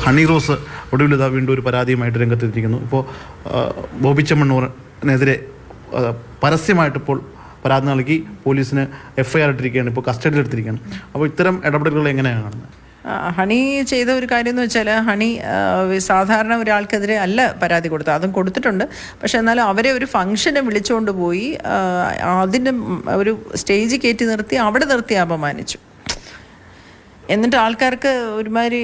ഹണി റോസ് ഒടുവിൽ ഇതാ വീണ്ടും ഒരു പരാതിയുമായിട്ട് രംഗത്തെത്തിയിരിക്കുന്നു. ഇപ്പോൾ ബോബി ചെമ്മണ്ണൂറിനെതിരെ പരസ്യമായിട്ട് ഇപ്പോൾ പരാതി നൽകി പോലീസിന് FIR ഇട്ടിരിക്കുകയാണ്, ഇപ്പോൾ കസ്റ്റഡിയിൽ എടുത്തിരിക്കുകയാണ്. അപ്പോൾ ഇത്തരം ഇടപെടലുകൾ എങ്ങനെയാണ് കാണുന്നത്? ഹണി ചെയ്ത ഒരു കാര്യം എന്ന് വെച്ചാൽ, ഹണി സാധാരണ ഒരാൾക്കെതിരെ അല്ല പരാതി കൊടുത്തത്, അതും കൊടുത്തിട്ടുണ്ട്. പക്ഷെ എന്നാലും അവരെ ഒരു ഫംഗ്ഷന് വിളിച്ചുകൊണ്ട് പോയി അതിൻ്റെ ഒരു സ്റ്റേജ് കയറ്റി നിർത്തി അവിടെ നിർത്തി അപമാനിച്ചു. എന്നിട്ട് ആൾക്കാർക്ക് ഒരുമാതിരി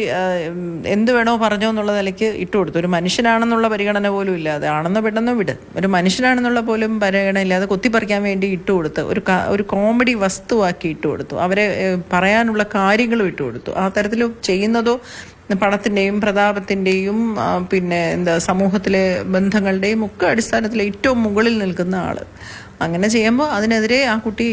എന്ത് വേണോ പറഞ്ഞോ എന്നുള്ള നിലയ്ക്ക് ഇട്ടുകൊടുത്തു. ഒരു മനുഷ്യനാണെന്നുള്ള പരിഗണന പോലും ഇല്ലാതെ, ആണെന്നോ പെട്ടെന്നോ വിട്, ഒരു മനുഷ്യനാണെന്നുള്ള പോലും പരിഗണന ഇല്ലാതെ കൊത്തിപ്പറിക്കാൻ വേണ്ടി ഇട്ടുകൊടുത്ത് ഒരു കോമഡി വസ്തുവാക്കി ഇട്ടുകൊടുത്തു. അവരെ പറയാനുള്ള കാര്യങ്ങളും ഇട്ടുകൊടുത്തു. ആ തരത്തിൽ ചെയ്യുന്നതോ പണത്തിൻ്റെയും പ്രതാപത്തിൻ്റെയും പിന്നെ സമൂഹത്തിലെ ബന്ധങ്ങളുടെയും ഒക്കെ അടിസ്ഥാനത്തിൽ ഏറ്റവും മുകളിൽ നിൽക്കുന്ന ആൾ അങ്ങനെ ചെയ്യുമ്പോൾ അതിനെതിരെ ആ കുട്ടി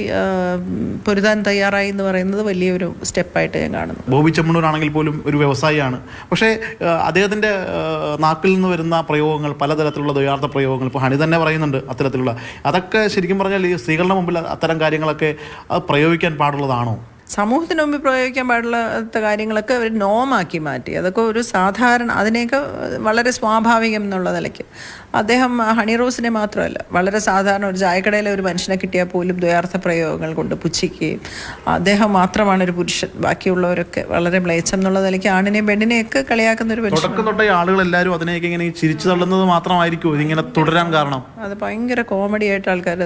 പൊരുതാൻ തയ്യാറായി എന്ന് പറയുന്നത് വലിയൊരു സ്റ്റെപ്പായിട്ട് ഞാൻ കാണുന്നു. ബോബി ചെമ്മണ്ണൂർ ആണെങ്കിൽ പോലും ഒരു വ്യവസായിയാണ്. പക്ഷേ അദ്ദേഹത്തിൻ്റെ നാക്കിൽ നിന്ന് വരുന്ന പ്രയോഗങ്ങൾ, പലതരത്തിലുള്ള ദ്വയാർത്ഥ പ്രയോഗങ്ങൾ ഇപ്പോൾ ഹണി തന്നെ പറയുന്നുണ്ട് അത്തരത്തിലുള്ള, അതൊക്കെ ശരിക്കും പറഞ്ഞാൽ ഈ സ്ത്രീകളുടെ മുമ്പിൽ അത്തരം കാര്യങ്ങളൊക്കെ പ്രയോഗിക്കാൻ പാടുള്ളതാണോ? സമൂഹത്തിന് മുമ്പിൽ പ്രയോഗിക്കാൻ പാടുള്ള കാര്യങ്ങളൊക്കെ അവർ നോമാക്കി മാറ്റി. അതൊക്കെ ഒരു സാധാരണ, അതിനെയൊക്കെ വളരെ സ്വാഭാവികം എന്നുള്ള നിലയ്ക്ക് അദ്ദേഹം ഹണി റോസിനെ മാത്രമല്ല, വളരെ സാധാരണ ഒരു ചായക്കടയിലെ ഒരു മനുഷ്യനെ കിട്ടിയാൽ പോലും ദ്വയാർത്ഥ പ്രയോഗങ്ങൾ കൊണ്ട് പുച്ഛിക്കുകയും, അദ്ദേഹം മാത്രമാണ് ഒരു പുരുഷൻ, ബാക്കിയുള്ളവരൊക്കെ വളരെ മ്ലേച്ഛം എന്നുള്ള നിലയ്ക്ക് ആണിനെയും പെണ്ണിനെയൊക്കെ കളിയാക്കുന്ന ഒരു മനുഷ്യൻ. തുടക്കം തൊട്ടേ ആളുകൾ എല്ലാവരും അതിനെയൊക്കെ ഇങ്ങനെ ചിരിച്ചു തള്ളുന്നത് മാത്രമായിരിക്കും ഇതിങ്ങനെ തുടരാൻ കാരണം? അത് ഭയങ്കര കോമഡി ആയിട്ട് ആൾക്കാർ,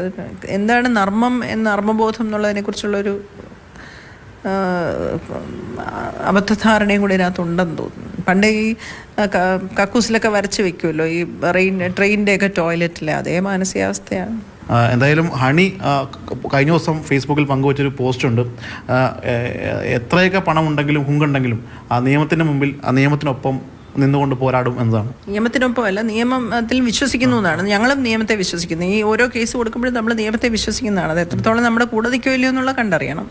എന്താണ് നർമ്മം നർമ്മബോധം എന്നുള്ളതിനെ കുറിച്ചുള്ളൊരു അബദ്ധധാരണയും കൂടി ഇതിനകത്തുണ്ടെന്ന് തോന്നുന്നു. പണ്ട് ഈ കക്കൂസിലൊക്കെ വരച്ച് വെക്കുമല്ലോ ഈ ട്രെയിനിൻ്റെ ഒക്കെ ടോയ്ലറ്റിലെ, അതേ മാനസികാവസ്ഥയാണ്. എന്തായാലും ഹണി കഴിഞ്ഞ ദിവസം ഫേസ്ബുക്കിൽ പങ്കുവച്ചൊരു പോസ്റ്റുണ്ട്. എത്രയൊക്കെ പണമുണ്ടെങ്കിലും ഹുങ്കുണ്ടെങ്കിലും ആ നിയമത്തിൻ്റെ മുമ്പിൽ ആ നിയമത്തിനൊപ്പം നിന്നുകൊണ്ട് പോരാടും എന്നതാണ്. നിയമത്തിനൊപ്പം അല്ല, നിയമത്തിൽ വിശ്വസിക്കുന്നു എന്നാണ്. ഞങ്ങളും നിയമത്തെ വിശ്വസിക്കുന്നു. ഈ ഓരോ കേസ് കൊടുക്കുമ്പോഴും നമ്മൾ നിയമത്തെ വിശ്വസിക്കുന്നതാണ്. അത് എത്രത്തോളം നമ്മുടെ കൂടെ നിൽക്കുമോ ഇല്ലയോ എന്നുള്ള കണ്ടറിയണം.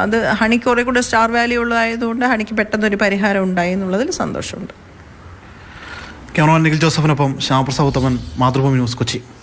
അത് ഹണിക്ക് കുറേ കൂടെ സ്റ്റാർ വാല്യൂ ഉള്ളതായതുകൊണ്ട് ഹണിക്ക് പെട്ടെന്നൊരു പരിഹാരം ഉണ്ടായി എന്നുള്ളതിൽ സന്തോഷമുണ്ട്. ക്യാമറമാൻ നിഖിൽ ജോസഫിനൊപ്പം ശ്യാമപ്രസാദ് ഉത്തമൻ, മാതൃഭൂമി ന്യൂസ്, കൊച്ചി.